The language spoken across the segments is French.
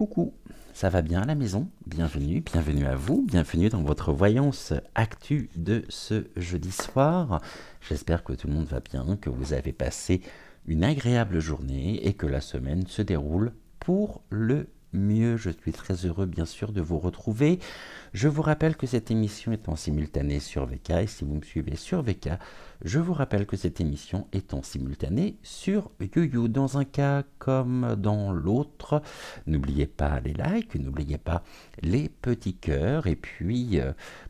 Coucou, ça va bien à la maison? Bienvenue à vous, bienvenue dans votre voyance actu de ce jeudi soir. J'espère que tout le monde va bien, que vous avez passé une agréable journée et que la semaine se déroule pour le mieux. Je suis très heureux bien sûr de vous retrouver. Je vous rappelle que cette émission est en simultané sur VK et si vous me suivez sur VK, je vous rappelle que cette émission est en simultané sur YouYou. Dans un cas comme dans l'autre, n'oubliez pas les likes, n'oubliez pas les petits cœurs et puis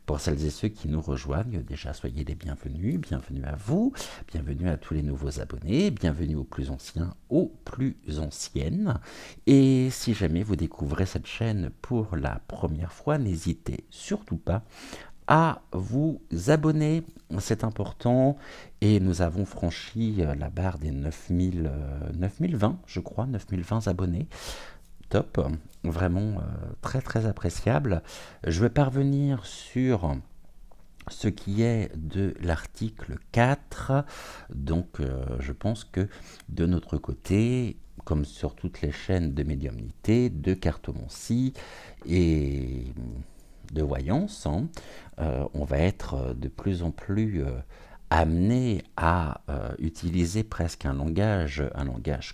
pour celles et ceux qui nous rejoignent, déjà soyez les bienvenus, bienvenue à vous, bienvenue à tous les nouveaux abonnés, bienvenue aux plus anciens, aux plus anciennes. Et si jamais vous découvrez cette chaîne pour la première fois, n'hésitez surtout pas à vous abonner, c'est important, et nous avons franchi la barre des 9020, je crois, 9020 abonnés, top, vraiment très très appréciable. Je vais parvenir sur ce qui est de l'article 4, donc je pense que de notre côté, comme sur toutes les chaînes de médiumnité, de cartomancie et de voyance, on va être de plus en plus amené à utiliser presque un langage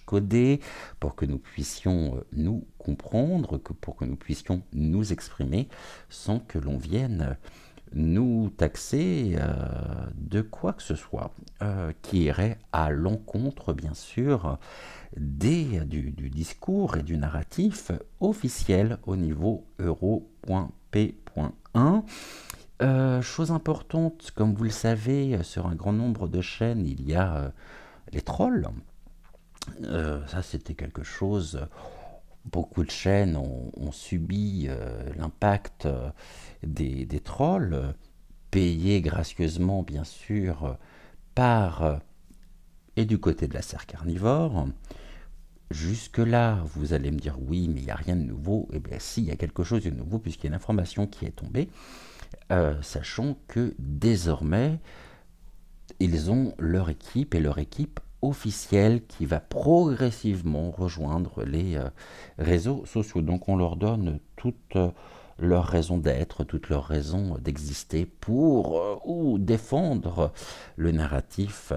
codé pour que nous puissions nous comprendre, pour que nous puissions nous exprimer sans que l'on vienne nous taxer de quoi que ce soit qui irait à l'encontre, bien sûr, du discours et du narratif officiel au niveau euro.p.1. Chose importante, comme vous le savez, sur un grand nombre de chaînes, il y a les trolls. Ça, c'était quelque chose. Beaucoup de chaînes ont subi l'impact des trolls, payés gracieusement, bien sûr, par et du côté de la serre carnivore. Jusque-là, vous allez me dire oui, mais il n'y a rien de nouveau. Eh bien, si, il y a quelque chose de nouveau, puisqu'il y a une information qui est tombée. Sachant que désormais, ils ont leur équipe et leur équipe officielle qui va progressivement rejoindre les réseaux sociaux. Donc on leur donne toute leur raison d'être, toute leur raison d'exister pour ou défendre le narratif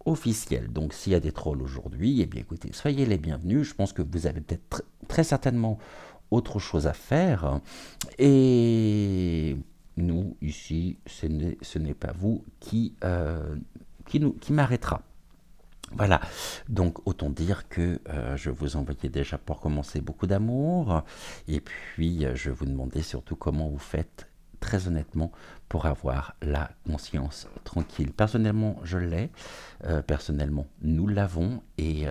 officiel. Donc s'il y a des trolls aujourd'hui, eh bien écoutez, soyez les bienvenus. Je pense que vous avez peut-être très certainement autre chose à faire. Et nous, ici, ce n'est pas vous qui m'arrêtera. Voilà, donc autant dire que je vous envoyais déjà pour commencer beaucoup d'amour, et puis je vous demandais surtout comment vous faites très honnêtement pour avoir la conscience tranquille. Personnellement, je l'ai, personnellement, nous l'avons, et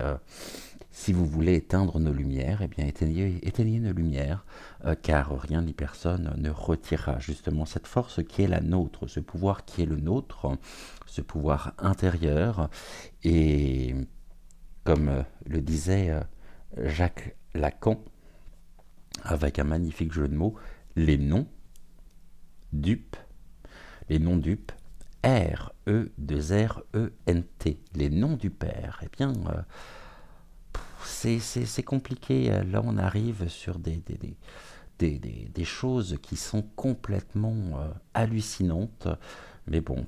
si vous voulez éteindre nos lumières, eh bien éteignez nos lumières, car rien ni personne ne retirera justement cette force qui est la nôtre, ce pouvoir qui est le nôtre, ce pouvoir intérieur. Et comme le disait Jacques Lacan, avec un magnifique jeu de mots, les noms dupes, les noms dupes, R-E-2-R-E-N-T, les noms du Père, eh bien, c'est compliqué. Là, on arrive sur des choses qui sont complètement hallucinantes. Mais bon,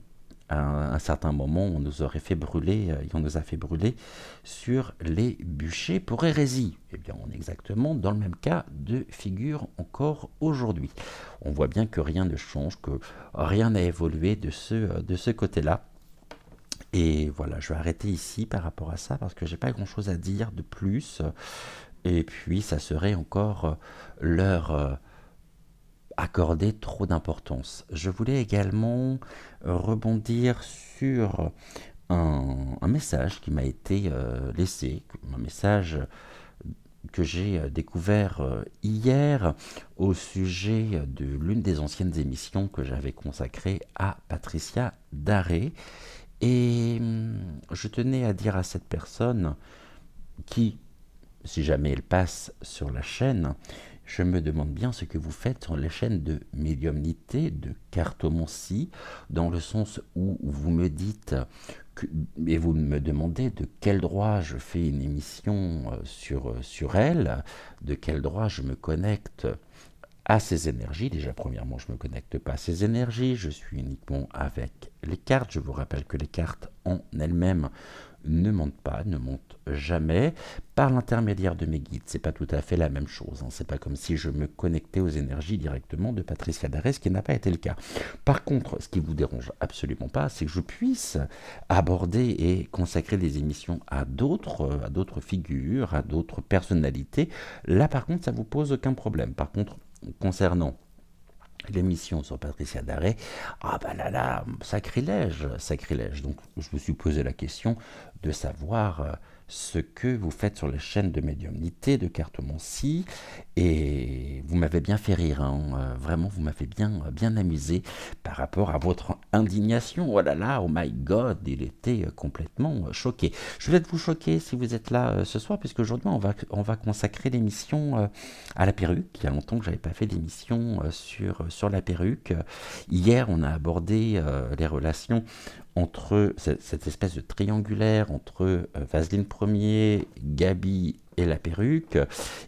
à un certain moment, on nous aurait fait brûler, on nous a fait brûler sur les bûchers pour hérésie. Eh bien, on est exactement dans le même cas de figure encore aujourd'hui. On voit bien que rien ne change, que rien n'a évolué de ce côté-là. Et voilà, je vais arrêter ici par rapport à ça parce que j'ai pas grand-chose à dire de plus. Et puis, ça serait encore leur accorder trop d'importance. Je voulais également rebondir sur un message qui m'a été laissé, un message que j'ai découvert hier au sujet de l'une des anciennes émissions que j'avais consacrée à Patricia Daré. Et je tenais à dire à cette personne qui, si jamais elle passe sur la chaîne, je me demande bien ce que vous faites sur les chaînes de médiumnité, de cartomancie, dans le sens où vous me dites et vous me demandez de quel droit je fais une émission sur elle, de quel droit je me connecte à ces énergies. Déjà, premièrement, je ne me connecte pas à ces énergies, je suis uniquement avec les cartes. Je vous rappelle que les cartes en elles-mêmes ne mentent pas, ne mentent jamais. Par l'intermédiaire de mes guides, c'est pas tout à fait la même chose. C'est pas comme si je me connectais aux énergies directement de Patricia Darès, ce qui n'a pas été le cas. Par contre, ce qui vous dérange absolument pas, c'est que je puisse aborder et consacrer des émissions à d'autres figures, à d'autres personnalités. Là, par contre, ça vous pose aucun problème. Par contre, concernant l'émission sur Patricia Darès, ah ben là, sacrilège, sacrilège. Donc je me suis posé la question de savoir ce que vous faites sur les chaînes de médiumnité, de cartomancie, et vous m'avez bien fait rire, vraiment vous m'avez bien amusé par rapport à votre indignation. Oh là là, oh my god, il était complètement choqué. Je vais être vous choquer si vous êtes là ce soir, puisque aujourd'hui on va consacrer l'émission à la perruque. Il y a longtemps que j'avais pas fait d'émission sur la perruque. Hier on a abordé les relations entre cette espèce de triangulaire entre Vaseline Ier, Gabi et la perruque.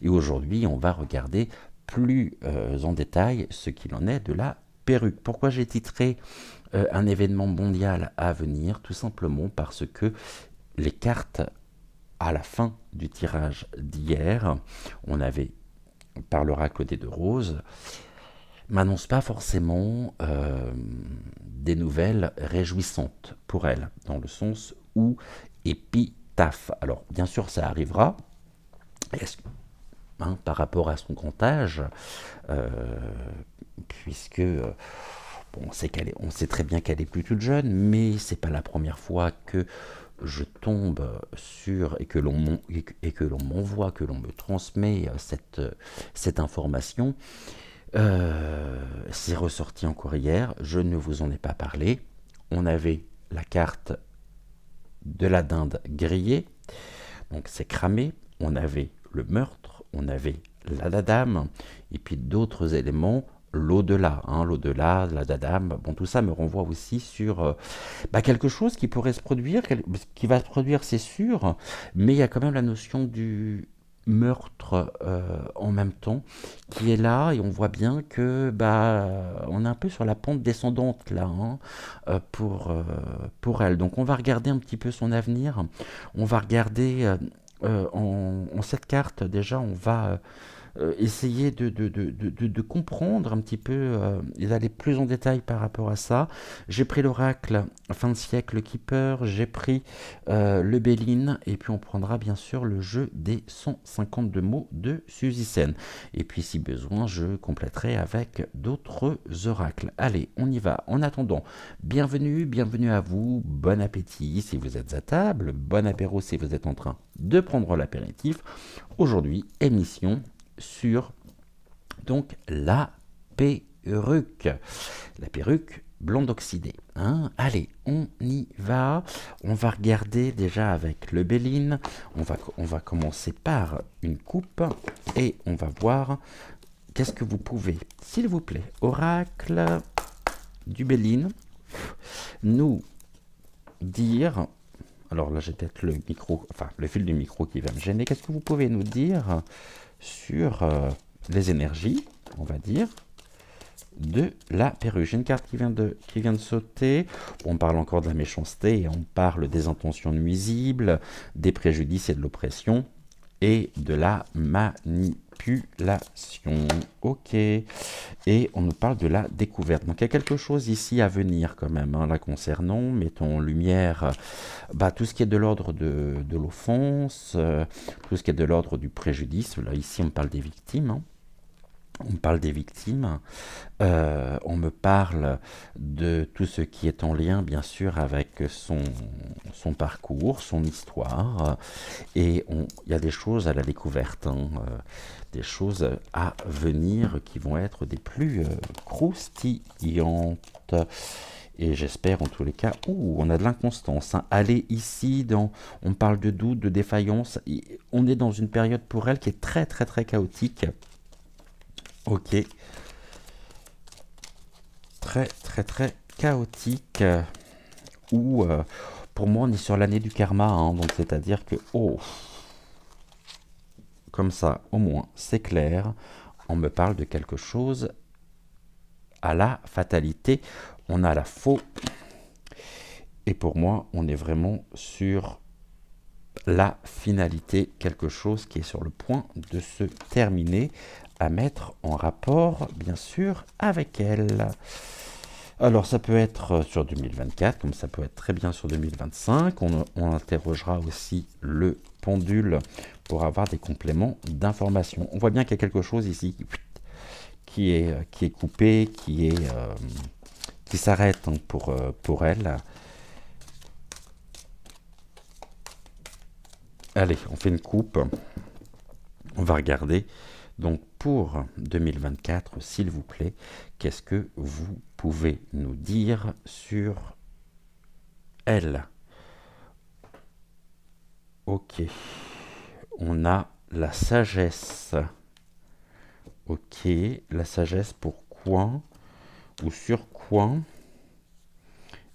Et aujourd'hui, on va regarder plus en détail ce qu'il en est de la perruque. Pourquoi j'ai titré un événement mondial à venir? Tout simplement parce que les cartes, à la fin du tirage d'hier, on avait, par l'oracle des deux roses, m'annonce pas forcément des nouvelles réjouissantes pour elle, dans le sens où épitaphe. Alors, bien sûr, ça arrivera, par rapport à son grand âge, puisque bon, on sait très bien qu'elle est plus toute jeune, mais c'est pas la première fois que je tombe sur et que l'on m'envoie, que l'on me transmet cette information. C'est ressorti encore hier, je ne vous en ai pas parlé. On avait la carte de la dinde grillée, donc c'est cramé. On avait le meurtre, on avait la dadame, et puis d'autres éléments, l'au-delà, l'au-delà, la dadame. Bon, tout ça me renvoie aussi sur quelque chose qui pourrait se produire, qui va se produire, c'est sûr, mais il y a quand même la notion du meurtre en même temps qui est là, et on voit bien que on est un peu sur la pente descendante là, pour elle. Donc on va regarder un petit peu son avenir, on va regarder en cette carte. Déjà on va essayer de comprendre un petit peu et d'aller plus en détail par rapport à ça. J'ai pris l'oracle fin de siècle Keeper, j'ai pris le Béline, et puis on prendra bien sûr le jeu des 152 mots de Suzy Sen. Et puis si besoin, je compléterai avec d'autres oracles. Allez, on y va. En attendant, bienvenue à vous, bon appétit si vous êtes à table, bon apéro si vous êtes en train de prendre l'apéritif. Aujourd'hui, émission sur donc la perruque blonde oxydée. Allez, on y va. On va regarder déjà avec le Béline. On va commencer par une coupe et on va voir qu'est-ce que vous pouvez, s'il vous plaît, oracle du Béline, nous dire. Alors là, j'ai peut-être le micro, le fil du micro qui va me gêner. Qu'est-ce que vous pouvez nous dire sur les énergies, on va dire, de la perruque? J'ai une carte qui vient de sauter. On parle encore de la méchanceté, on parle des intentions nuisibles, des préjudices et de l'oppression, et de la manipulation. Ok. Et on nous parle de la découverte. Donc il y a quelque chose ici à venir quand même, là concernant. Mettons en lumière tout ce qui est de l'ordre de l'offense, tout ce qui est de l'ordre du préjudice. Là, ici, on parle des victimes. On parle des victimes, on me parle de tout ce qui est en lien, bien sûr, avec son parcours, son histoire, et il y a des choses à la découverte, des choses à venir qui vont être des plus croustillantes. Et j'espère en tous les cas, on a de l'inconstance. Allez, ici, on parle de doute, de défaillance, on est dans une période pour elle qui est très très très chaotique. Ok, très très très chaotique, où Pour moi, on est sur l'année du karma, hein, donc c'est-à-dire que, oh, comme ça, au moins, c'est clair, on me parle de quelque chose à la fatalité, on a la faux, et pour moi, on est vraiment sur la finalité, quelque chose qui est sur le point de se terminer, à mettre en rapport, bien sûr, avec elle. Alors, ça peut être sur 2024, comme ça peut être très bien sur 2025. On interrogera aussi le pendule pour avoir des compléments d'information. On voit bien qu'il y a quelque chose ici qui est coupé, qui s'arrête, hein, pour elle. Allez, on fait une coupe. On va regarder. Donc pour 2024, s'il vous plaît, qu'est-ce que vous pouvez nous dire sur elle? Ok. On a la sagesse. Ok. La sagesse pour quoi? Ou sur quoi?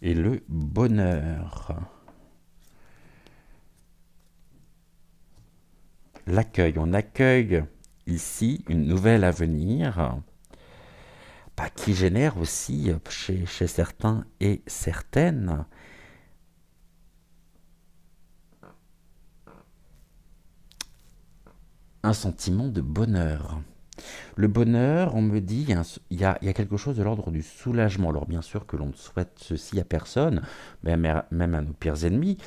Et le bonheur. L'accueil. On accueille ici une nouvelle à venir, qui génère aussi chez certains et certaines un sentiment de bonheur. Le bonheur, on me dit, il y a quelque chose de l'ordre du soulagement. Alors bien sûr que l'on ne souhaite ceci à personne, même à nos pires ennemis.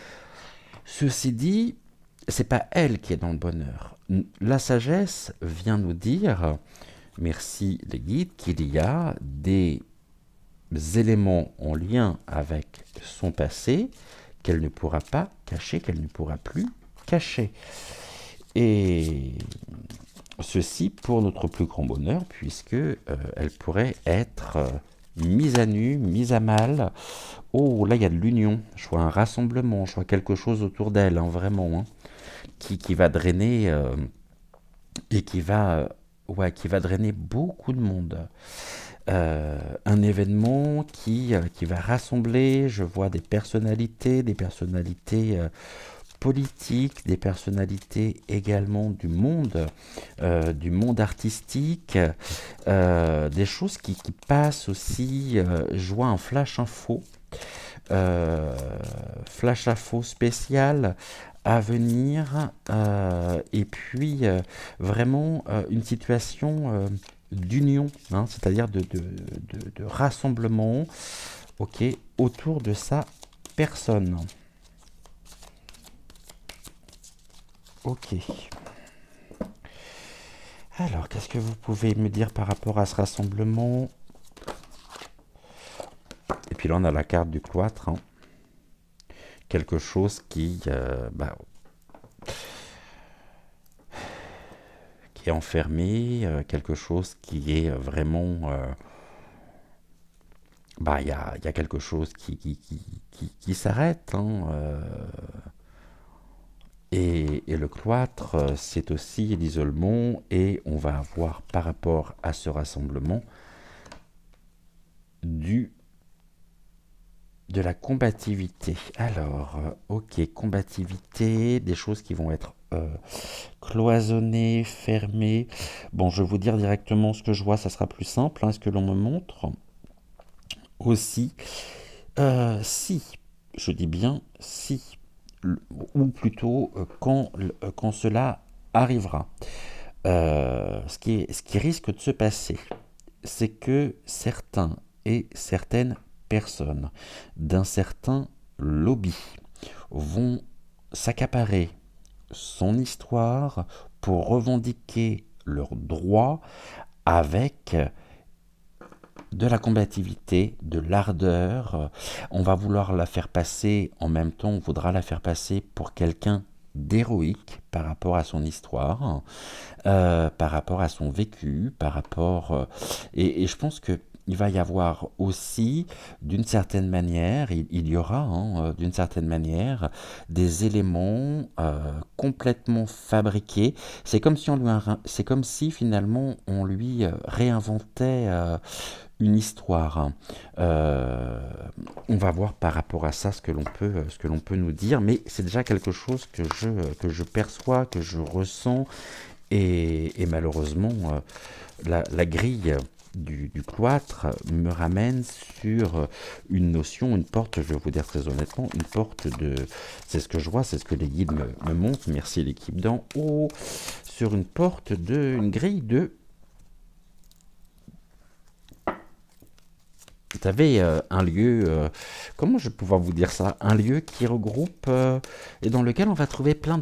Ceci dit, c'est pas elle qui est dans le bonheur. La sagesse vient nous dire, merci les guides, qu'il y a des éléments en lien avec son passé qu'elle ne pourra pas cacher, qu'elle ne pourra plus cacher. Et ceci pour notre plus grand bonheur, puisque elle pourrait être mise à nu, mise à mal. Oh, là, il y a de l'union. Je vois un rassemblement, je vois quelque chose autour d'elle, hein, vraiment, hein, qui va drainer et qui va drainer beaucoup de monde. Un événement qui va rassembler, je vois des personnalités politiques, des personnalités également du monde artistique, des choses qui passent aussi. Je vois un flash info spécial à venir, et puis vraiment une situation d'union, hein, c'est-à-dire de rassemblement, ok, autour de sa personne. Ok. Alors, qu'est-ce que vous pouvez me dire par rapport à ce rassemblement? Et puis là, on a la carte du cloître, hein. Quelque chose qui est enfermé, quelque chose qui est vraiment... il y a quelque chose qui s'arrête, hein, et le cloître, c'est aussi l'isolement, et on va avoir par rapport à ce rassemblement de la combativité. Alors, ok, combativité, des choses qui vont être cloisonnées, fermées. Bon, je vais vous dire directement ce que je vois, ça sera plus simple, hein, ce que l'on me montre. Aussi, si, je dis bien si, ou plutôt quand cela arrivera. Ce qui risque de se passer, c'est que certains et certaines personnes d'un certain lobby vont s'accaparer son histoire pour revendiquer leurs droits avec de la combativité, de l'ardeur. On va vouloir la faire passer, en même temps on voudra la faire passer pour quelqu'un d'héroïque par rapport à son histoire, par rapport à son vécu, par rapport... et je pense que il va y avoir aussi, d'une certaine manière, il y aura, d'une certaine manière, des éléments complètement fabriqués. C'est comme si finalement on lui réinventait une histoire. Euh, on va voir par rapport à ça ce que l'on peut nous dire, mais c'est déjà quelque chose que je perçois, que je ressens, et malheureusement, la grille du cloître me ramène sur une notion, une porte, je vais vous dire très honnêtement, une porte de... C'est ce que je vois, c'est ce que les guides me montrent, merci l'équipe d'en haut, sur une porte de... une grille de... Vous savez, un lieu, comment je vais pouvoir vous dire ça? Un lieu qui regroupe et dans lequel on va trouver plein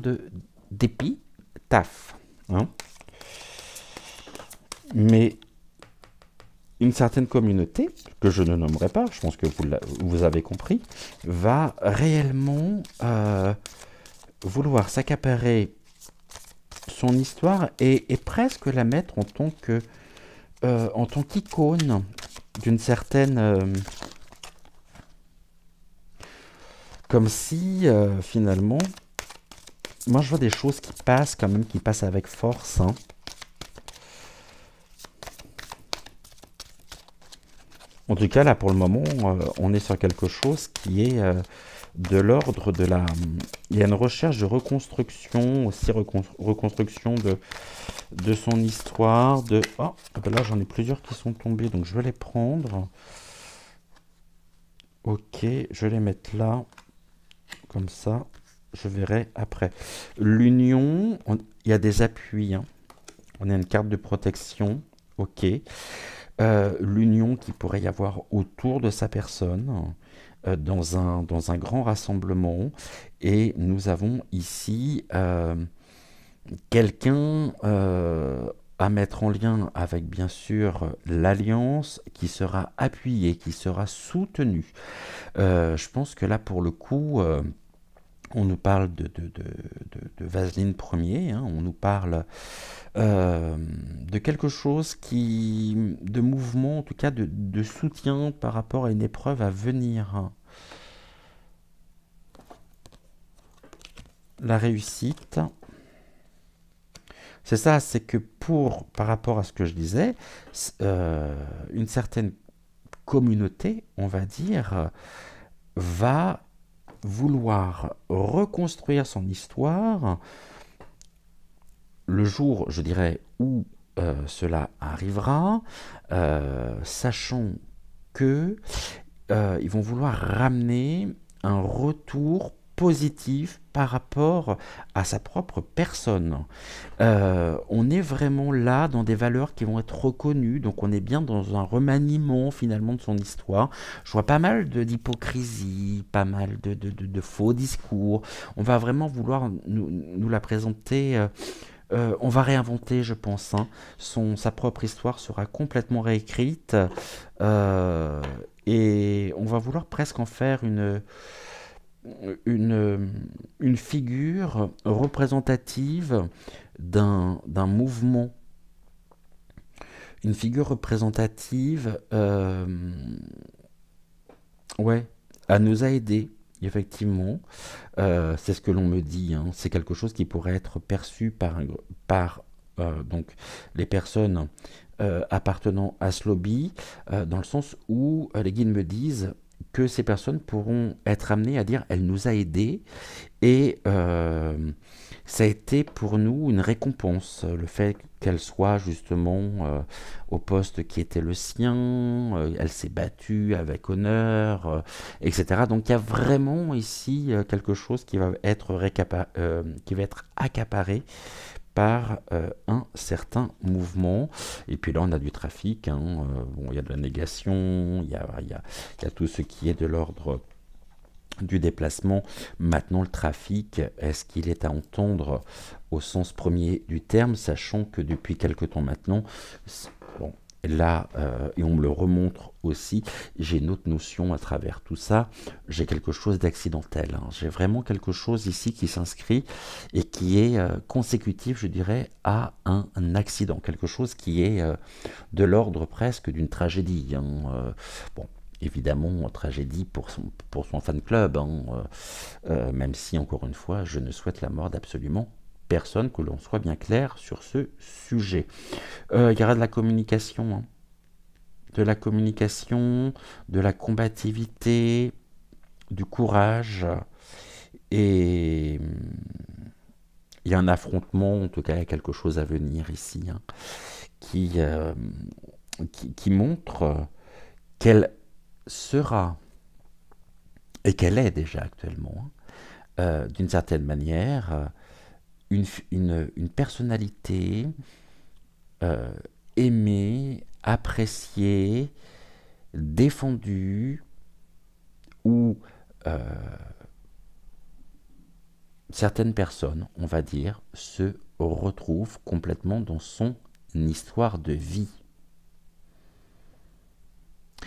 d'épis, taf, hein. Mais une certaine communauté, que je ne nommerai pas, je pense que vous avez compris, va réellement vouloir s'accaparer son histoire et presque la mettre en tant qu'icône d'une certaine... comme si, finalement, moi je vois des choses qui passent quand même, qui passent avec force, hein. En tout cas, là, pour le moment, on est sur quelque chose qui est de l'ordre de la... Il y a une recherche de reconstruction, aussi reconstruction de son histoire, de... Oh, ben là, j'en ai plusieurs qui sont tombés, donc je vais les prendre. Ok, je vais les mettre là, comme ça, je verrai après. L'union, il y a des appuis, hein. On a une carte de protection, ok. L'union qui pourrait y avoir autour de sa personne dans un grand rassemblement. Et nous avons ici quelqu'un à mettre en lien avec bien sûr l'alliance qui sera appuyée, qui sera soutenue. Je pense que là pour le coup... on nous parle de Vaseline Ier, hein, on nous parle de quelque chose de mouvement, en tout cas de soutien par rapport à une épreuve à venir. La réussite, c'est ça, c'est que par rapport à ce que je disais, une certaine communauté, on va dire, va vouloir reconstruire son histoire le jour, je dirais, où cela arrivera, sachant que ils vont vouloir ramener un retour positif par rapport à sa propre personne. On est vraiment là dans des valeurs qui vont être reconnues, donc on est bien dans un remaniement finalement de son histoire. Je vois pas mal d'hypocrisie, pas mal de faux discours. On va vraiment vouloir nous la présenter. On va réinventer, je pense, hein. Sa propre histoire sera complètement réécrite euh, et on va vouloir presque en faire une figure représentative d'un mouvement, une figure représentative, ouais, elle nous a aidés, effectivement. C'est ce que l'on me dit, hein. C'est quelque chose qui pourrait être perçu par donc, les personnes appartenant à ce lobby, dans le sens où les guides me disent que ces personnes pourront être amenées à dire elle nous a aidés et ça a été pour nous une récompense, le fait qu'elle soit justement au poste qui était le sien, elle s'est battue avec honneur, etc. Donc il y a vraiment ici quelque chose qui va être accaparé par un certain mouvement. Et puis là, on a du trafic, hein, bon, il y a de la négation, il y a tout ce qui est de l'ordre du déplacement. Maintenant, le trafic, est-ce qu'il est à entendre au sens premier du terme, sachant que depuis quelque temps maintenant, bon, là, et on me le remontre aussi, j'ai une autre notion à travers tout ça, j'ai quelque chose d'accidentel, hein. J'ai vraiment quelque chose ici qui s'inscrit et qui est consécutif, je dirais, à un accident, quelque chose qui est de l'ordre presque d'une tragédie, hein. Bon, évidemment, tragédie pour son fan club, hein, même si, encore une fois, je ne souhaite la mort d'absolument personne, que l'on soit bien clair sur ce sujet. Il y aura de la communication, hein. De la communication, de la combativité, du courage, et il y a un affrontement, en tout cas il y a quelque chose à venir ici, hein, qui, euh, qui montre qu'elle sera, et qu'elle est déjà actuellement, hein, d'une certaine manière, une personnalité euh, aimée, appréciée, défendue, où certaines personnes, on va dire, se retrouvent complètement dans son histoire de vie.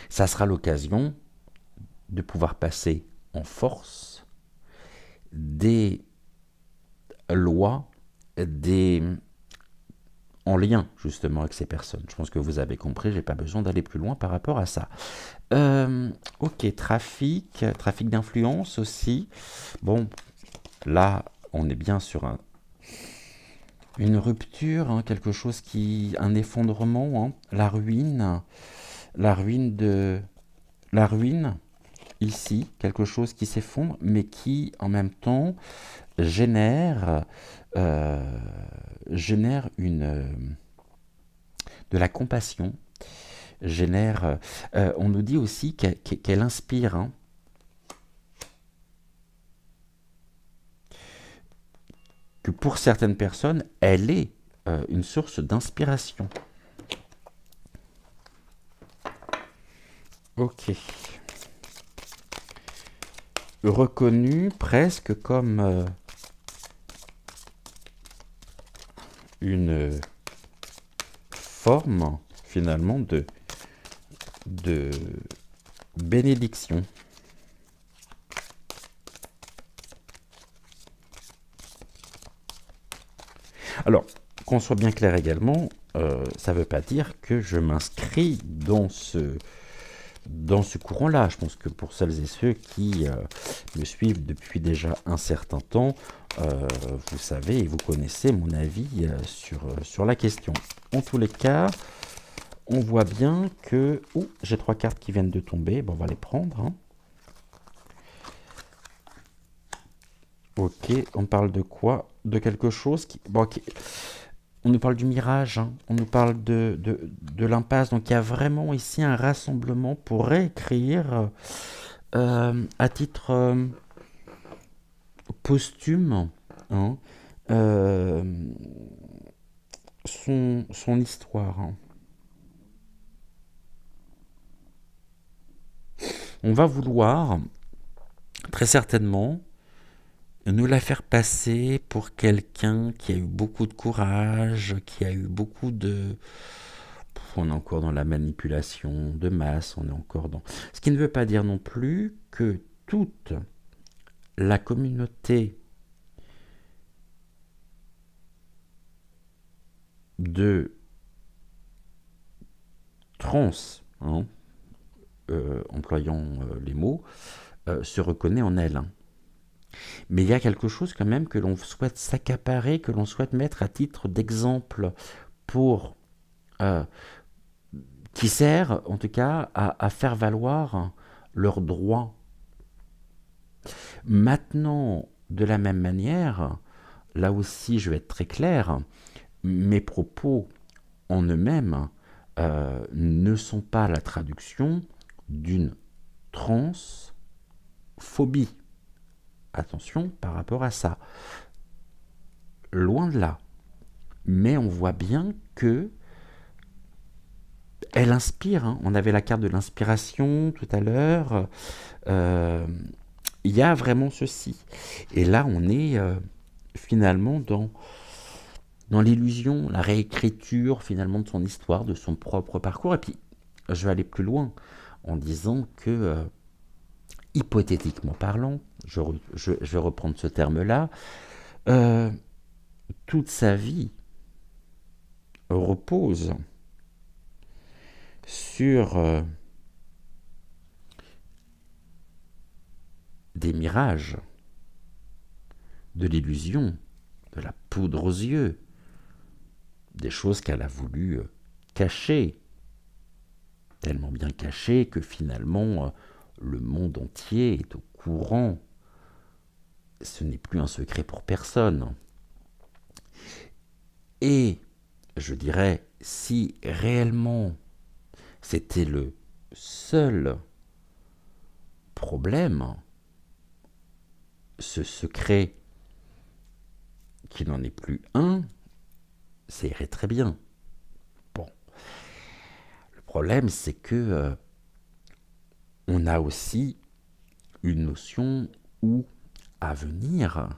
Ça sera l'occasion de pouvoir passer en force des lois, en lien justement avec ces personnes. Je pense que vous avez compris, j'ai pas besoin d'aller plus loin par rapport à ça. Ok, trafic d'influence aussi. Bon, là, on est bien sur une rupture, hein, quelque chose un effondrement, hein, la ruine ici, quelque chose qui s'effondre, mais qui en même temps génère, de la compassion, on nous dit aussi qu'elle inspire, hein, que pour certaines personnes, elle est une source d'inspiration. Ok. Reconnue presque comme une forme finalement de bénédiction. Alors, qu'on soit bien clair également, ça ne veut pas dire que je m'inscris dans ce courant-là. Je pense que pour celles et ceux qui me suivent depuis déjà un certain temps, vous savez et vous connaissez mon avis sur la question. En tous les cas, on voit bien que... Oh, j'ai 3 cartes qui viennent de tomber. Bon, on va les prendre, hein. Ok, on parle de quoi? De quelque chose qui... Bon, on nous parle du mirage, hein. On nous parle de l'impasse. Donc il y a vraiment ici un rassemblement pour réécrire à titre posthume, hein, euh, son histoire, hein. On va vouloir très certainement nous la faire passer pour quelqu'un qui a eu beaucoup de courage, qui a eu beaucoup de... On est encore dans la manipulation de masse, on est encore dans... Ce qui ne veut pas dire non plus que toute la communauté de trans, hein, employant les mots, se reconnaît en elle, hein. Mais il y a quelque chose quand même que l'on souhaite s'accaparer, que l'on souhaite mettre à titre d'exemple pour... qui sert en tout cas à faire valoir leurs droits. Maintenant, de la même manière, là aussi je vais être très clair, mes propos en eux-mêmes ne sont pas la traduction d'une transphobie. Attention par rapport à ça. Loin de là. Mais on voit bien que elle inspire, hein. On avait la carte de l'inspiration tout à l'heure. Il y a vraiment ceci. Et là, on est finalement dans l'illusion, la réécriture finalement de son histoire, de son propre parcours. Et puis, je vais aller plus loin en disant que, hypothétiquement parlant, je vais reprendre ce terme-là, euh, toute sa vie repose sur des mirages, de l'illusion, de la poudre aux yeux, des choses qu'elle a voulu cacher, tellement bien cachées que finalement le monde entier est au courant. Ce n'est plus un secret pour personne. Et je dirais, si réellement c'était le seul problème, ce secret qui n'en est plus un, ça irait très bien. Bon, le problème c'est que on a aussi une notion où à venir,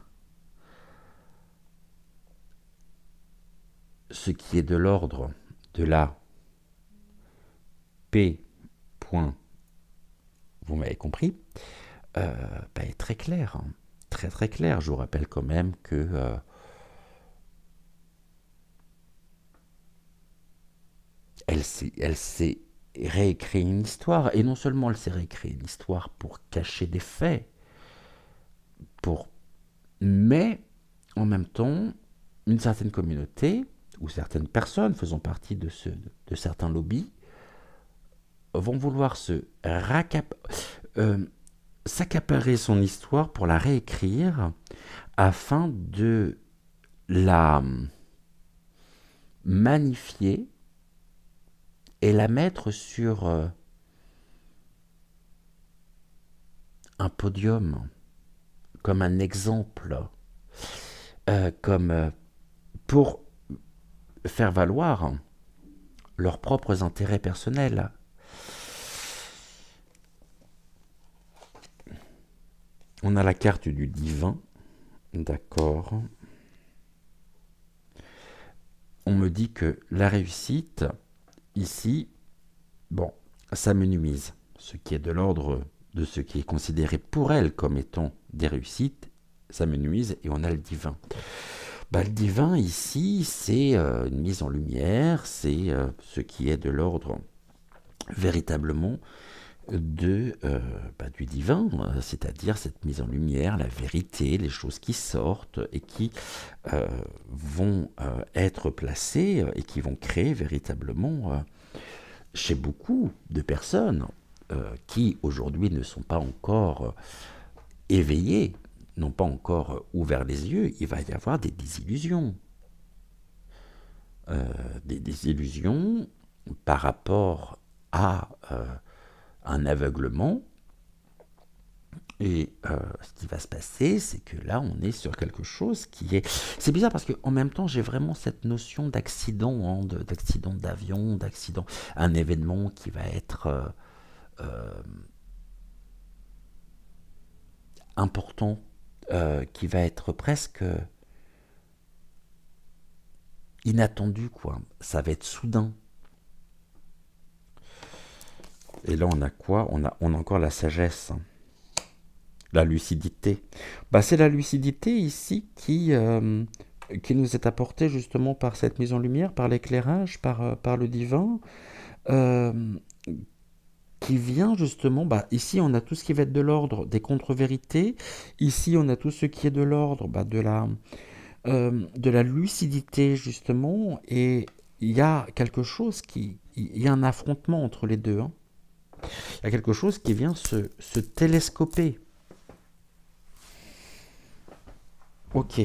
ce qui est de l'ordre de la P. Point, vous m'avez compris, est très clair, hein. Très très clair. Je vous rappelle quand même que elle s'est réécrit une histoire, et non seulement elle s'est réécrit une histoire pour cacher des faits, mais en même temps, une certaine communauté ou certaines personnes faisant partie de certains lobbies vont vouloir s'accaparer son histoire pour la réécrire afin de la magnifier et la mettre sur un podium, comme un exemple, comme pour faire valoir leurs propres intérêts personnels. On a la carte du divin, d'accord. On me dit que la réussite, ici, bon, ça minimise ce qui est de l'ordre de ce qui est considéré pour elle comme étant des réussites, ça minimise, et on a le divin. Le divin ici, c'est une mise en lumière, c'est ce qui est de l'ordre véritablement du divin, c'est-à-dire cette mise en lumière, la vérité, les choses qui sortent et qui vont être placées et qui vont créer véritablement chez beaucoup de personnes qui aujourd'hui ne sont pas encore éveillées, n'ont pas encore ouvert les yeux, il va y avoir des désillusions. Des désillusions par rapport à un aveuglement. Et ce qui va se passer, c'est que là, on est sur quelque chose qui est... C'est bizarre parce qu'en même temps, j'ai vraiment cette notion d'accident, hein, d'accident d'avion, d'accident... Un événement qui va être important, qui va être presque inattendu, quoi. Ça va être soudain. Et là, on a quoi ? On a encore la sagesse, la lucidité. C'est la lucidité ici qui nous est apportée justement par cette mise en lumière, par l'éclairage, par le divin, qui vient justement, ici on a tout ce qui va être de l'ordre des contre-vérités, ici on a tout ce qui est de l'ordre de la lucidité justement, et il y a quelque chose il y a un affrontement entre les deux, hein. Il y a quelque chose qui vient se télescoper. Ok.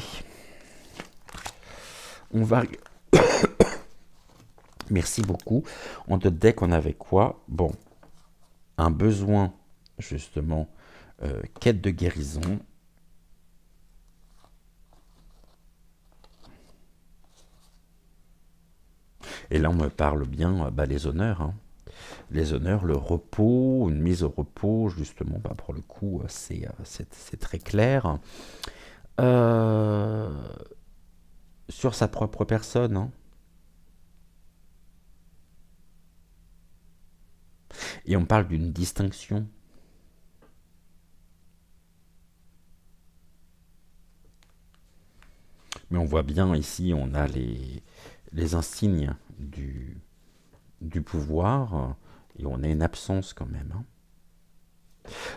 On va... Merci beaucoup. En deux decks, on avait quoi ? Bon, un besoin, justement, quête de guérison. Et là, on me parle bien les honneurs, hein. Les honneurs, le repos, une mise au repos, justement, pour le coup, c'est très clair. sur sa propre personne, hein. Et on parle d'une distinction. Mais on voit bien ici, on a les insignes du pouvoir, et on a une absence quand même, hein.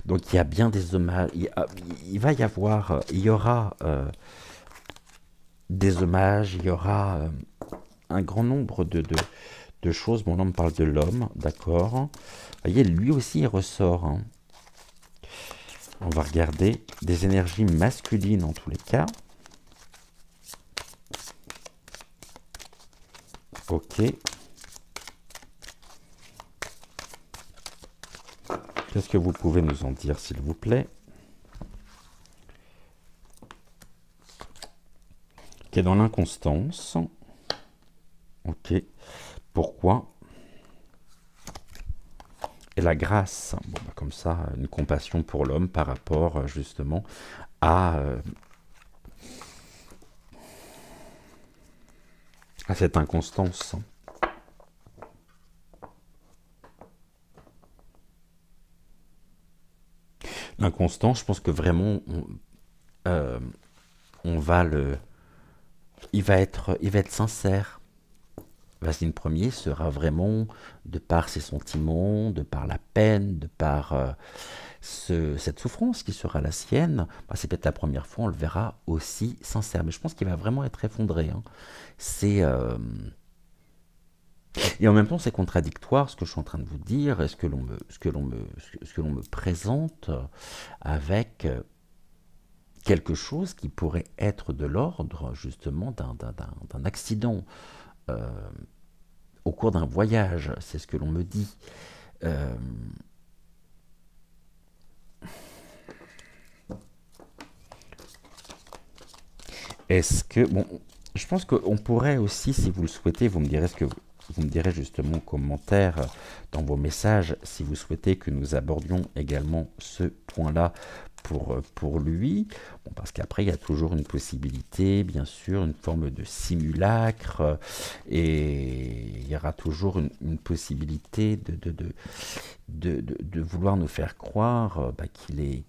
Donc il y a bien des hommages, il va y avoir, il y aura des hommages, il y aura un grand nombre de choses. Bon, là on me parle de l'homme, d'accord. Vous voyez, lui aussi il ressort, hein. On va regarder des énergies masculines en tous les cas. Ok. Qu'est-ce que vous pouvez nous en dire, s'il vous plaît? Qui est dans l'inconstance. Ok. Pourquoi? Et la grâce. Bon, bah, comme ça, une compassion pour l'homme par rapport justement à cette inconstance. L'inconstance, je pense que vraiment, on va le... il va être sincère. Vasine Ier sera vraiment, de par ses sentiments, de par la peine, de par cette souffrance qui sera la sienne, bah, c'est peut-être la première fois on le verra aussi sincère. Mais je pense qu'il va vraiment être effondré, hein. C'est... Et en même temps, c'est contradictoire ce que je suis en train de vous dire, et ce que l'on me présente avec quelque chose qui pourrait être de l'ordre justement d'un accident au cours d'un voyage, c'est ce que l'on me dit. Euh, Est-ce que... Bon, je pense qu'on pourrait aussi, si vous le souhaitez, vous me direz ce que vous me direz justement en commentaire dans vos messages, si vous souhaitez que nous abordions également ce point-là pour lui. Bon, parce qu'après, il y a toujours une possibilité, bien sûr, une forme de simulacre, et il y aura toujours une possibilité de vouloir nous faire croire bah, qu'il est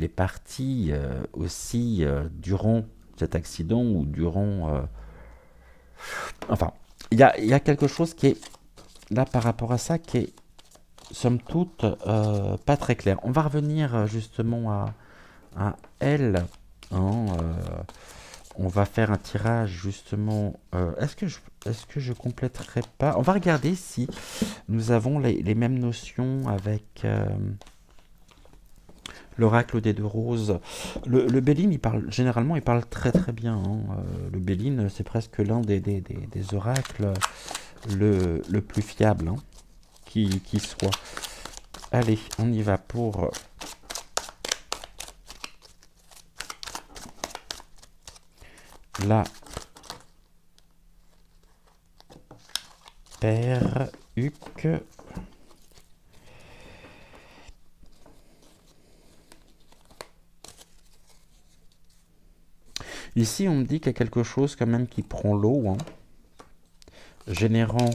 parti aussi durant cet accident ou durant... Enfin, il y a quelque chose qui est là par rapport à ça qui est somme toute pas très clair. On va revenir justement à elle, hein, on va faire un tirage justement. Est-ce que je compléterai pas? On va regarder si nous avons les mêmes notions avec l'oracle des deux roses. Le Béline, il parle, généralement, il parle très très bien, hein. Le Béline, c'est presque l'un des oracles le plus fiable, hein, qui soit. Allez, on y va pour la perruque. Ici, on me dit qu'il y a quelque chose quand même qui prend l'eau, hein, générant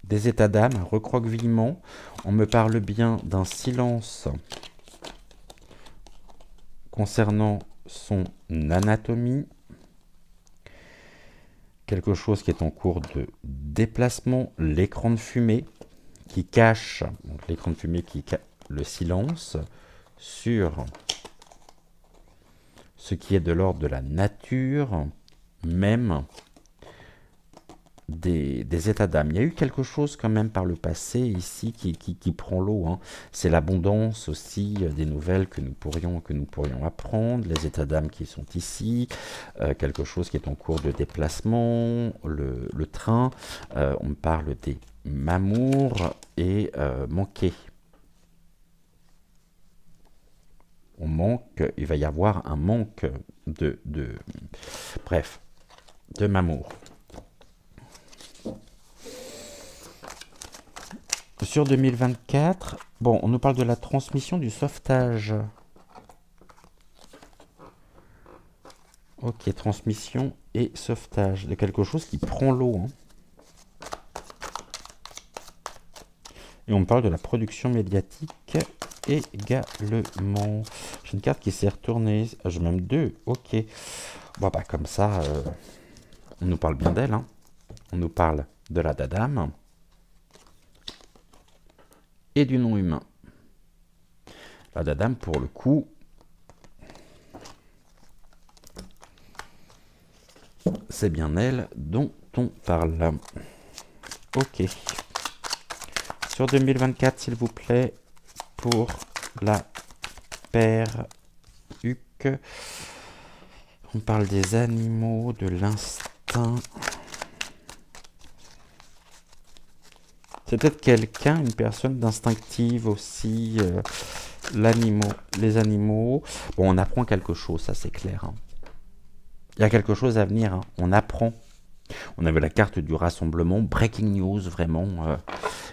des états d'âme, un recroquevillement. On me parle bien d'un silence concernant son anatomie. Quelque chose qui est en cours de déplacement, l'écran de fumée qui cache, l'écran de fumée qui cache le silence sur ce qui est de l'ordre de la nature, même des états d'âme. Il y a eu quelque chose quand même par le passé ici qui prend l'eau, hein. C'est l'abondance aussi des nouvelles que nous pourrions apprendre, les états d'âme qui sont ici, quelque chose qui est en cours de déplacement, le train, on me parle des mamours et manquer. On manque, il va y avoir un manque bref, de mamour. Sur 2024, bon, on nous parle de la transmission du sauvetage. Ok, transmission et sauvetage de quelque chose qui prend l'eau. Hein. Et on me parle de la production médiatique également. J'ai une carte qui s'est retournée. J'ai même deux. Ok. Bon, bah, comme ça, on nous parle bien d'elle. Hein. On nous parle de la dame et du nom humain. La dame, pour le coup, c'est bien elle dont on parle. Ok. Sur 2024, s'il vous plaît, pour la paire Huc. On parle des animaux, de l'instinct. C'est peut-être quelqu'un, une personne d'instinctive aussi. Les animaux. Bon, on apprend quelque chose, ça c'est clair. Hein. Il y a quelque chose à venir, hein. On apprend. On avait la carte du rassemblement, breaking news, vraiment.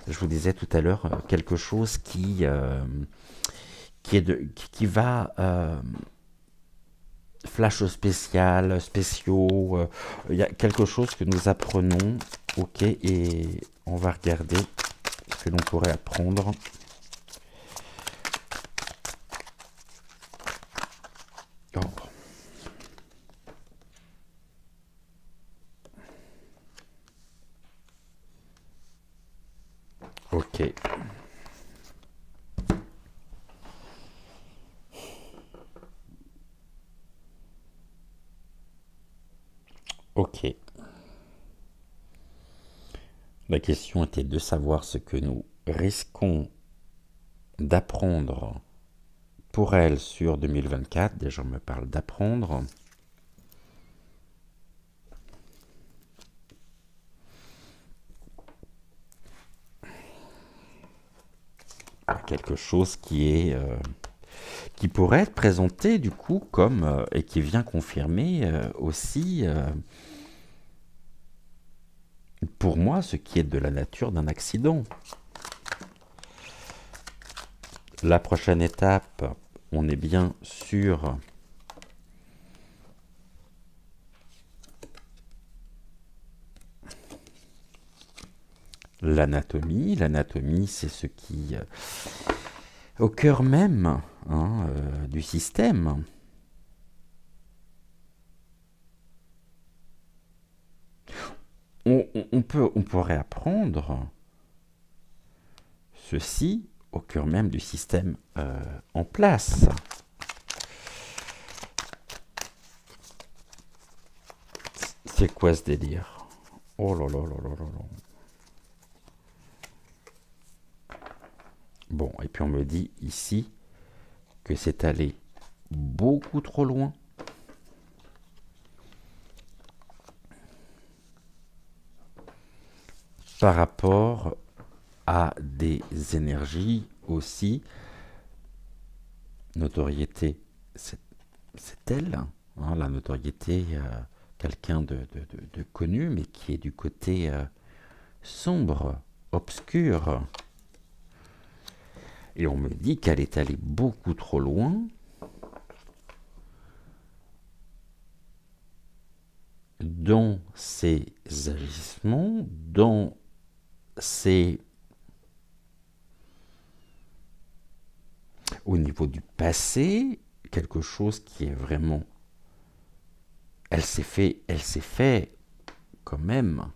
Je vous disais tout à l'heure, quelque chose qui va flash spécial, spéciaux. Il y a quelque chose que nous apprenons. Ok, et on va regarder ce que l'on pourrait apprendre. Oh. Ok. Ok. La question était de savoir ce que nous risquons d'apprendre pour elle sur 2024. Déjà, on me parle d'apprendre. Quelque chose qui pourrait être présenté du coup comme et qui vient confirmer aussi pour moi ce qui est de la nature d'un accident. La prochaine étape, on est bien sur l'anatomie. L'anatomie, c'est ce qui au cœur même hein, du système. On pourrait apprendre ceci au cœur même du système en place. C'est quoi ce délire? Oh là là là là là là. Bon, et puis on me dit ici que c'est allé beaucoup trop loin. Par rapport à des énergies aussi. Notoriété, c'est elle, hein, la notoriété, quelqu'un de connu, mais qui est du côté sombre, obscur. Et on me dit qu'elle est allée beaucoup trop loin. Dans ses agissements, dans ses... Au niveau du passé, quelque chose qui est vraiment... Elle s'est fait quand même,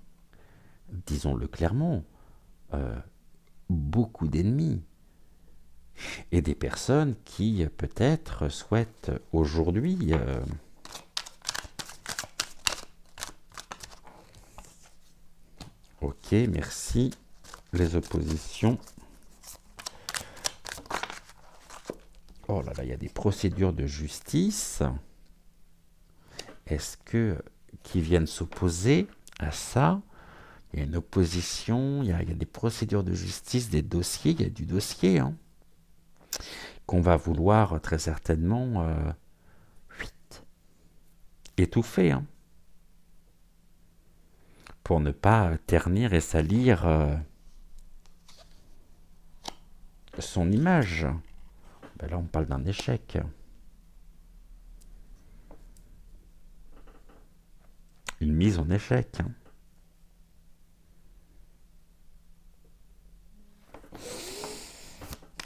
disons-le clairement, beaucoup d'ennemis. Et des personnes qui peut-être souhaitent aujourd'hui ok, merci. Les oppositions. Oh là là, il y a des procédures de justice. Est-ce que qui viennent s'opposer à ça? Il y a une opposition, il y a des procédures de justice, des dossiers, il y a du dossier hein, qu'on va vouloir très certainement étouffer hein, pour ne pas ternir et salir son image. Ben là, on parle d'un échec. mise en échec. Hein.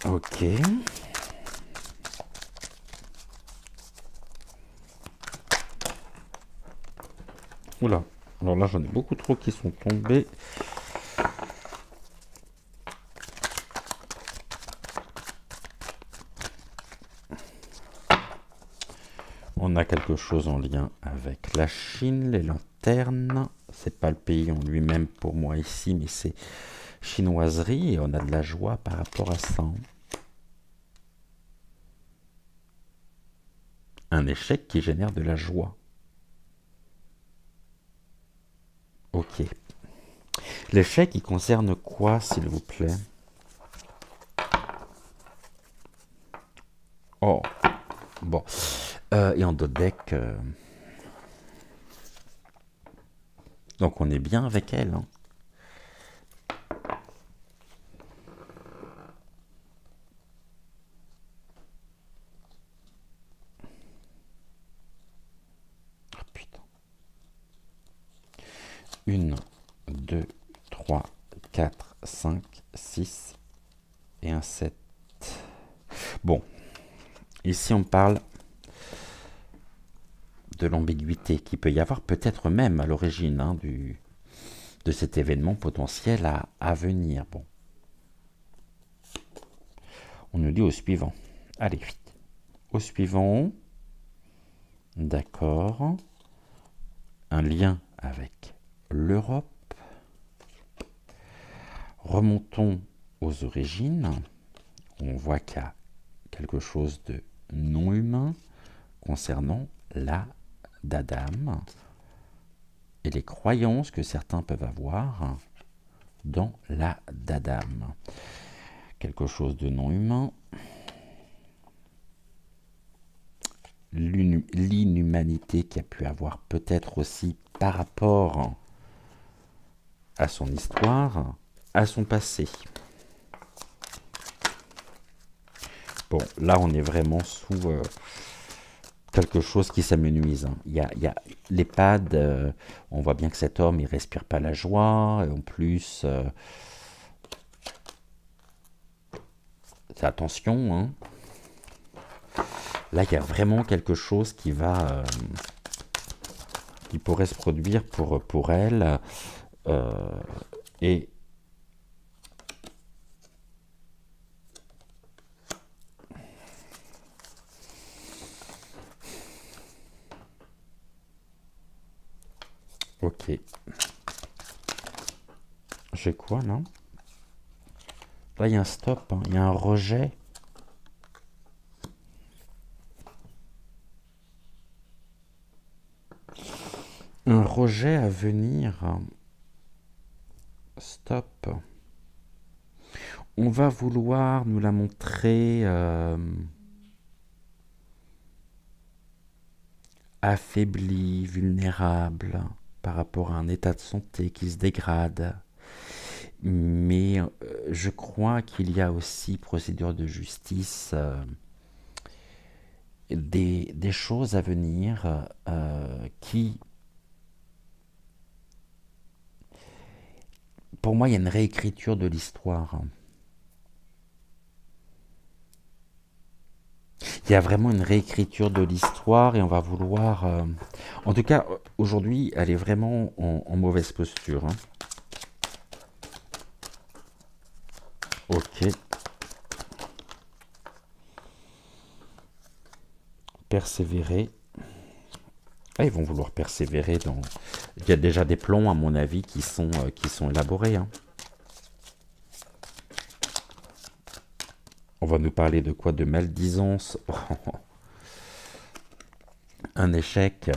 Ok. Oula. Alors là, j'en ai beaucoup trop qui sont tombés. On a quelque chose en lien avec la Chine, les lanternes. C'est pas le pays en lui-même pour moi ici, mais c'est chinoiserie et on a de la joie par rapport à ça. Un échec qui génère de la joie. Ok. L'échec, il concerne quoi, s'il vous plaît? Oh, bon. Et en dos de deck... Donc on est bien avec elle. Hein. Oh, putain. 1, 2, 3, 4, 5, 6 et un 7. Bon. Ici on parle de l'ambiguïté qui peut y avoir peut-être même à l'origine hein, de cet événement potentiel à venir. Bon. On nous dit au suivant. Allez, vite. Au suivant. D'accord. Un lien avec l'Europe. Remontons aux origines. On voit qu'il y a quelque chose de non humain concernant la d'Adam et les croyances que certains peuvent avoir dans la d'Adam. Quelque chose de non humain. L'inhumanité qu'il y a pu avoir peut-être aussi par rapport à son histoire, à son passé. Bon, là on est vraiment sous quelque chose qui s'amenuise. Hein. Il y a l'EHPAD, on voit bien que cet homme il respire pas la joie, et en plus attention, hein. Là il y a vraiment quelque chose qui va qui pourrait se produire pour elle et ok. J'ai quoi là? Là il y a un stop, hein. Il y a un rejet. Un rejet à venir. Stop. On va vouloir nous la montrer affaiblie, vulnérable par rapport à un état de santé qui se dégrade. Mais je crois qu'il y a aussi procédure de justice, des choses à venir qui, pour moi, il y a une réécriture de l'histoire. Il y a vraiment une réécriture de l'histoire et on va vouloir... En tout cas, aujourd'hui, elle est vraiment en mauvaise posture. Hein. Ok. Persévérer. Ah, ils vont vouloir persévérer dans... Il y a déjà des plans, à mon avis, qui sont élaborés. Hein. On va nous parler de quoi? De maldisances. Un échec,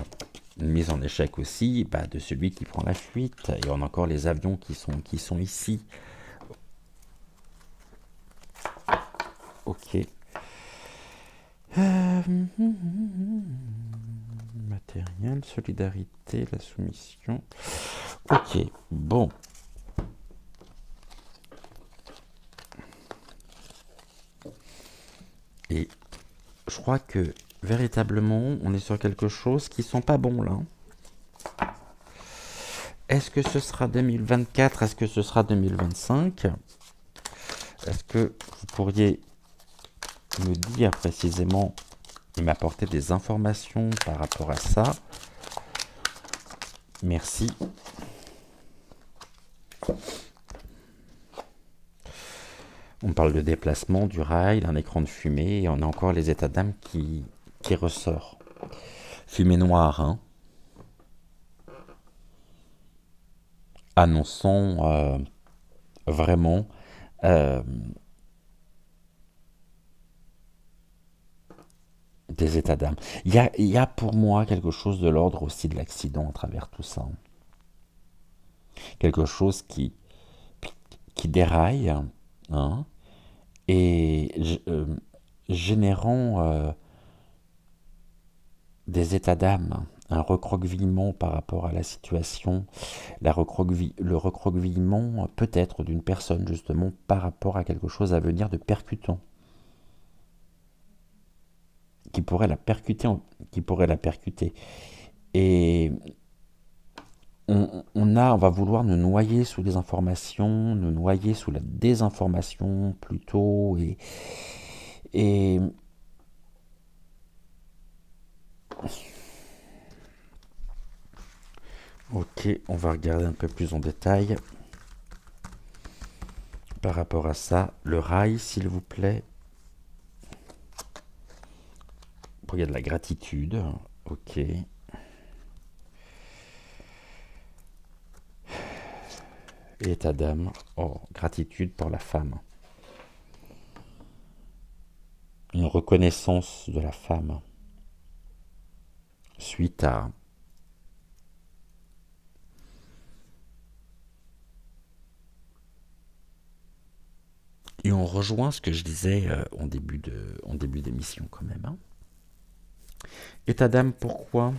une mise en échec aussi, bah, de celui qui prend la fuite. Et on a encore les avions qui sont ici. Ok. Matériel, solidarité, la soumission. Ok, bon. Et je crois que véritablement, on est sur quelque chose qui sent pas bon là. Est-ce que ce sera 2024? Est-ce que ce sera 2025? Est-ce que vous pourriez me dire précisément et m'apporter des informations par rapport à ça? Merci. On parle de déplacement, du rail, d'un écran de fumée, et on a encore les états d'âme qui ressort. Fumée noire, hein. Annonçant vraiment des états d'âme. Il y a pour moi quelque chose de l'ordre aussi de l'accident à travers tout ça. Quelque chose qui déraille, hein, et générant des états d'âme, un recroquevillement par rapport à la situation, le recroquevillement peut-être d'une personne justement par rapport à quelque chose à venir de percutant, qui pourrait la percuter. Et on va vouloir nous noyer sous des informations, nous noyer sous la désinformation plutôt, et ok, on va regarder un peu plus en détail par rapport à ça. Le rail, s'il vous plaît. Il y a de la gratitude, ok. Et état d'âme, oh, gratitude pour la femme. Une reconnaissance de la femme suite à et on rejoint ce que je disais en début d'émission quand même. Hein. État d'âme, pourquoi?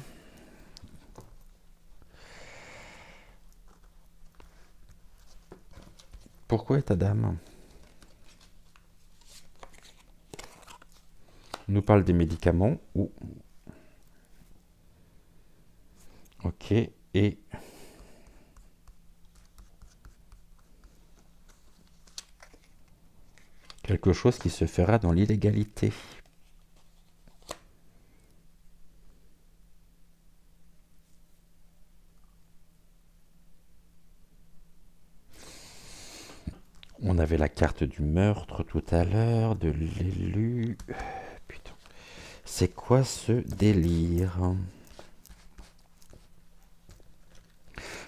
Pourquoi état d'âme? On nous parle des médicaments ou ok, et quelque chose qui se fera dans l'illégalité. On avait la carte du meurtre tout à l'heure, de l'élu. Putain. C'est quoi ce délire?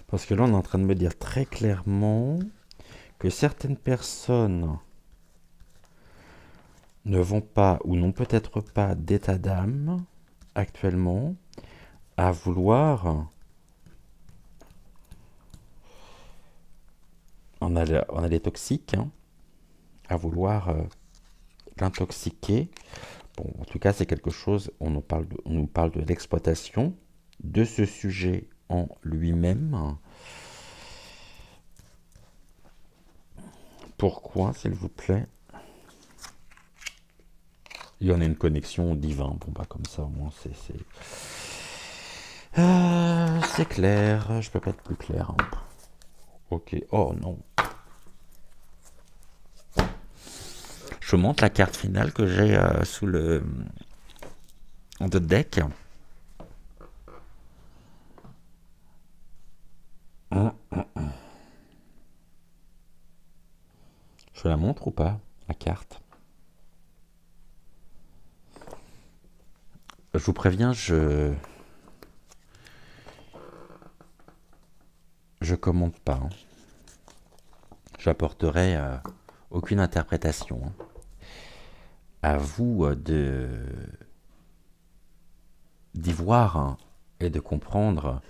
Parce que là, on est en train de me dire très clairement que certaines personnes ne vont pas ou n'ont peut-être pas d'état d'âme actuellement à vouloir... On a les toxiques, hein, à vouloir l'intoxiquer. Bon, en tout cas, c'est quelque chose, on nous parle de l'exploitation de ce sujet en lui-même. Pourquoi, s'il vous plaît? Il y en a une connexion divine. Bon, bah, comme ça, au moins, c'est clair. Je peux pas être plus clair. Hein. Ok. Oh, non. Je montre la carte finale que j'ai sous le... en deux deck. Je la montre ou pas, la carte? Je vous préviens, je commente pas. Hein. J'apporterai aucune interprétation. Hein. À vous d'y voir hein, et de comprendre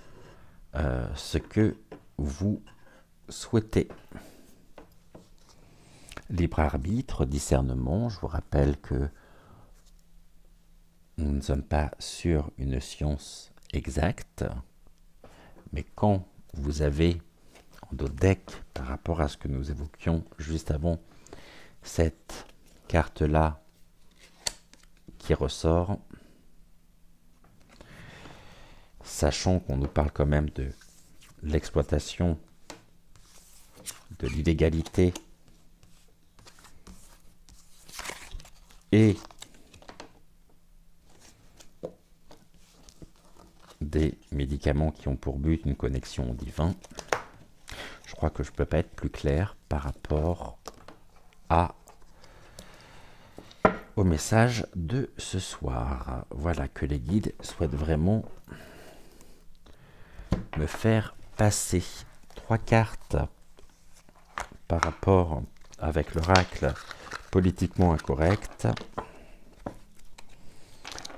ce que vous souhaitez. Libre arbitre, discernement, je vous rappelle que nous ne sommes pas sur une science exacte, mais quand vous avez en dos deck, par rapport à ce que nous évoquions juste avant, cette carte-là qui ressort, sachant qu'on nous parle quand même l'exploitation de l'illégalité et des médicaments qui ont pour but une connexion au divin. Je crois que je ne peux pas être plus clair par rapport au message de ce soir. Voilà, que les guides souhaitent vraiment me faire passer 3 cartes par rapport avec l'oracle politiquement incorrect.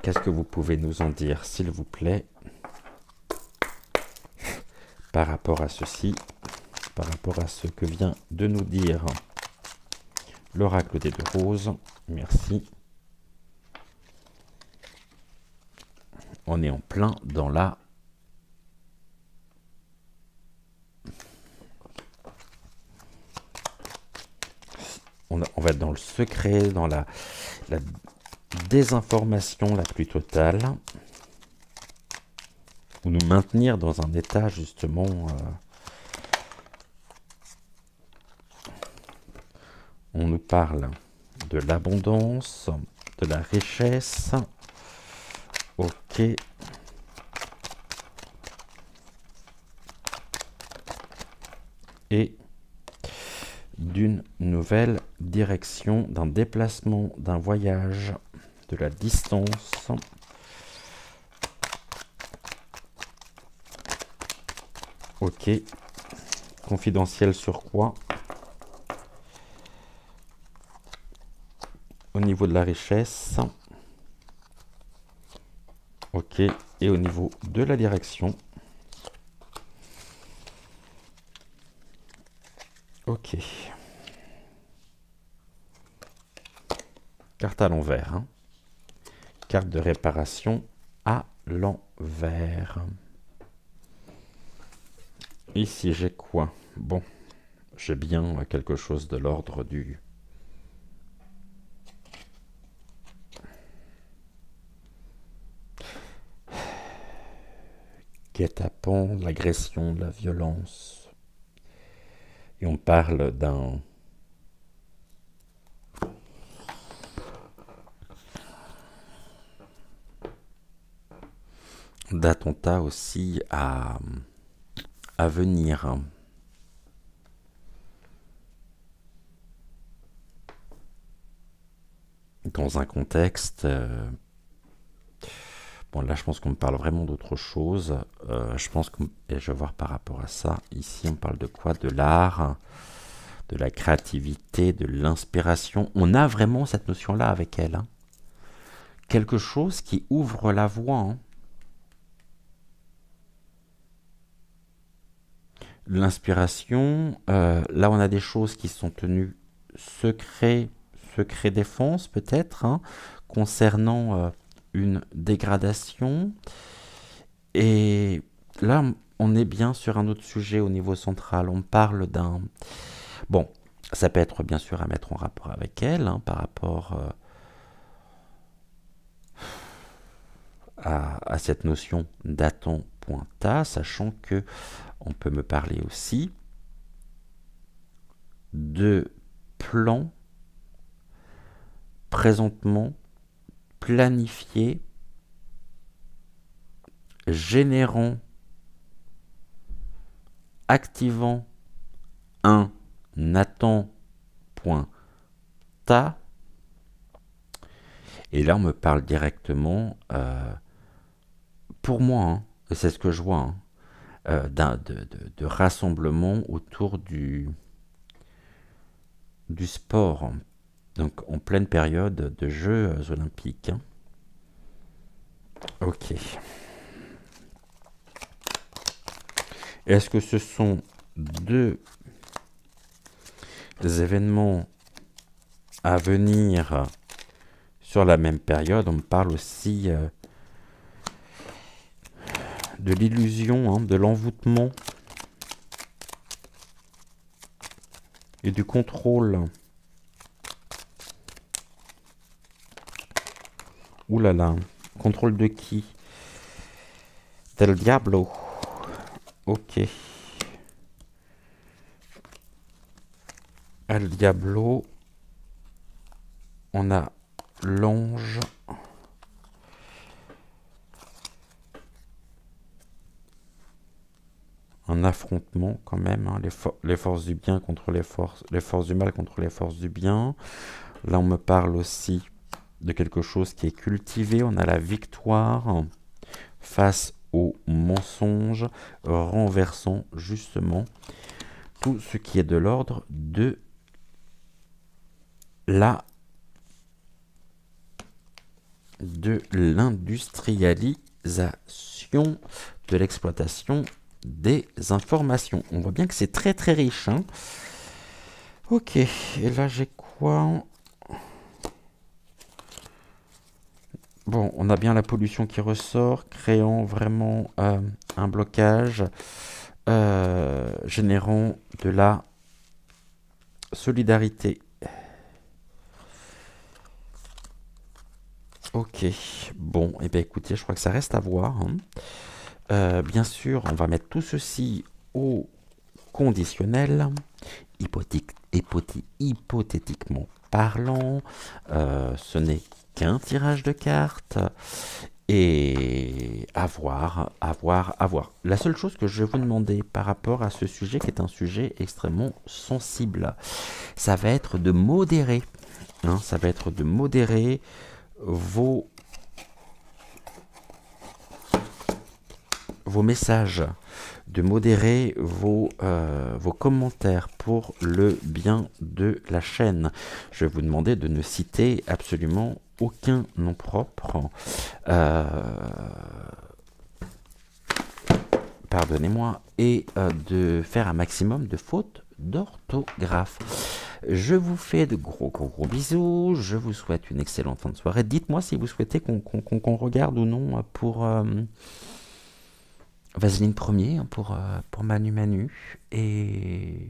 Qu'est-ce que vous pouvez nous en dire, s'il vous plaît, par rapport à ceci, par rapport à ce que vient de nous dire l'oracle des 2 roses. Merci. On est en plein dans la... On va être dans le secret, dans la désinformation la plus totale. Ou nous maintenir dans un état justement... on nous parle de l'abondance, de la richesse. Ok. Et d'une nouvelle direction, d'un déplacement, d'un voyage, de la distance. Ok. Confidentiel sur quoi? Au niveau de la richesse. Ok. Et au niveau de la direction. Ok. Carte à l'envers. Hein. Carte de réparation à l'envers. Ici, j'ai quoi? Bon, j'ai bien quelque chose de l'ordre du... guet-apens, de l'agression, de la violence. Et on parle d'un... d'attentats aussi à venir. Dans un contexte... bon, là, je pense qu'on me parle vraiment d'autre chose. Je pense que... et je vais voir par rapport à ça. Ici, on parle de quoi? De l'art, de la créativité, de l'inspiration. On a vraiment cette notion-là avec elle. Hein. Quelque chose qui ouvre la voie. Hein. L'inspiration, là on a des choses qui sont tenues secret défense peut-être, hein, concernant une dégradation. Et là on est bien sur un autre sujet au niveau central. On parle d'un... Bon, ça peut être bien sûr à mettre en rapport avec elle, hein, par rapport à cette notion d'attend.ta, sachant que on peut me parler aussi de plans présentement planifiés, générant, activant un attend.ta. Et là, on me parle directement, pour moi, hein, c'est ce que je vois, hein, de rassemblement autour du sport, donc en pleine période de Jeux olympiques. Hein. Ok. Est-ce que ce sont 2 événements à venir sur la même période? On me parle aussi de l'illusion, hein, de l'envoûtement et du contrôle. Ouh là là, contrôle de qui? Del Diablo. Ok. El Diablo. On a l'ange. Un affrontement quand même, hein, les forces du bien contre les forces du mal contre les forces du bien. Là, on me parle aussi de quelque chose qui est cultivé. On a la victoire face au mensonge, renversant justement tout ce qui est de l'ordre de l'industrialisation, de l'exploitation des informations. On voit bien que c'est très très riche, hein. Ok, et là j'ai quoi? Bon, on a bien la pollution qui ressort, créant vraiment un blocage, générant de la solidarité. Ok, bon, et bien écoutez, je crois que ça reste à voir, hein. Bien sûr, on va mettre tout ceci au conditionnel, hypothétiquement parlant. Ce n'est qu'un tirage de cartes. Et à voir. La seule chose que je vais vous demander par rapport à ce sujet, qui est un sujet extrêmement sensible, ça va être de modérer, hein, ça va être de modérer vos messages, de modérer vos commentaires pour le bien de la chaîne. Je vais vous demander de ne citer absolument aucun nom propre. Pardonnez-moi. Et de faire un maximum de fautes d'orthographe. Je vous fais de gros bisous. Je vous souhaite une excellente fin de soirée. Dites-moi si vous souhaitez qu'on regarde ou non pour... Vaseline premier, hein, pour Manu. Et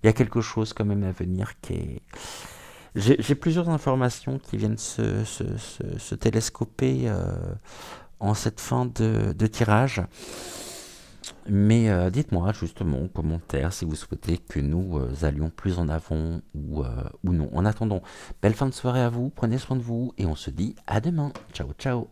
il y a quelque chose quand même à venir qui est... J'ai plusieurs informations qui viennent se télescoper en cette fin de tirage. Mais dites-moi justement en commentaire si vous souhaitez que nous allions plus en avant ou non. En attendant, belle fin de soirée à vous, prenez soin de vous et on se dit à demain. Ciao, ciao.